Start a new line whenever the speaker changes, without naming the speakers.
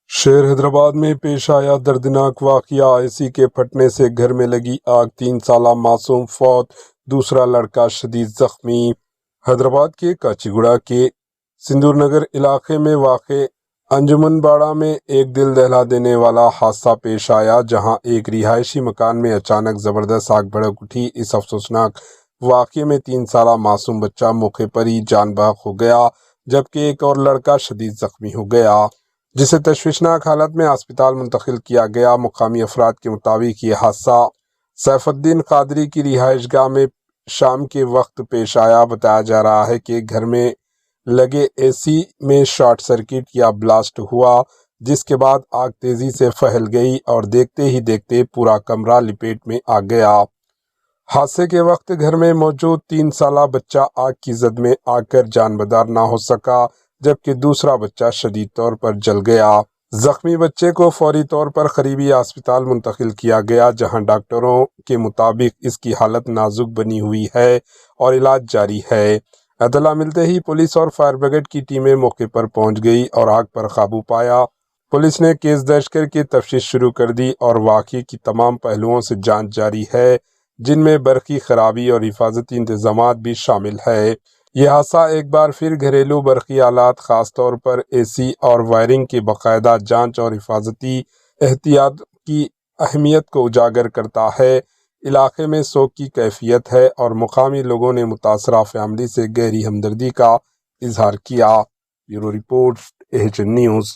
شہر حیدرآباد میں پیش آیا دردناک واقعہ، اے سی کے پھٹنے سے گھر میں لگی آگ، 3 سالہ معصوم فوت، دوسرا لڑکا شدید زخمی۔ حیدرآباد کے کاچی گوڑا کے سندور نگر علاقے میں واقع انجمن باڑہ میں ایک دل دہلا دینے والا حادثہ پیش آیا، جہاں ایک رہائشی مکان میں اچانک زبردست آگ بھڑک اٹھی۔ اس افسوسناک واقعے میں 3 سالہ معصوم بچہ موقع پر ہی جان بحق ہو گیا، جبکہ ایک اور لڑکا شدید زخمی ہو گیا، جسے تشویشناک حالت میں ہسپتال منتقل کیا گیا۔ مقامی افراد کے مطابق یہ حادثہ سیف الدین قادری کی رہائش گاہ میں شام کے وقت پیش آیا۔ بتایا جا رہا ہے کہ گھر میں لگے اے سی میں شارٹ سرکٹ یا بلاسٹ ہوا، جس کے بعد آگ تیزی سے پھیل گئی اور دیکھتے ہی دیکھتے پورا کمرہ لپیٹ میں آ گیا۔ حادثے کے وقت گھر میں موجود 3 سالہ بچہ آگ کی زد میں آ کر جان بدار نہ ہو سکا، جبکہ دوسرا بچہ شدید طور پر جل گیا۔ زخمی بچے کو فوری طور پر قریبی ہسپتال منتقل کیا گیا، جہاں ڈاکٹروں کے مطابق اس کی حالت نازک بنی ہوئی ہے اور علاج جاری ہے۔ اطلاع ملتے ہی پولیس اور فائر بریگیڈ کی ٹیمیں موقع پر پہنچ گئی اور آگ پر قابو پایا۔ پولیس نے کیس درج کر کے تفتیش شروع کر دی اور واقعے کی تمام پہلوؤں سے جانچ جاری ہے، جن میں برقی خرابی اور حفاظتی انتظامات بھی شامل ہے۔ یہ حادثہ ایک بار پھر گھریلو برقی آلات، خاص طور پر اے سی اور وائرنگ کی باقاعدہ جانچ اور حفاظتی احتیاط کی اہمیت کو اجاگر کرتا ہے۔ علاقے میں سوگ کی کیفیت ہے اور مقامی لوگوں نے متاثرہ فیملی سے گہری ہمدردی کا اظہار کیا۔ Bureau report, AHN news.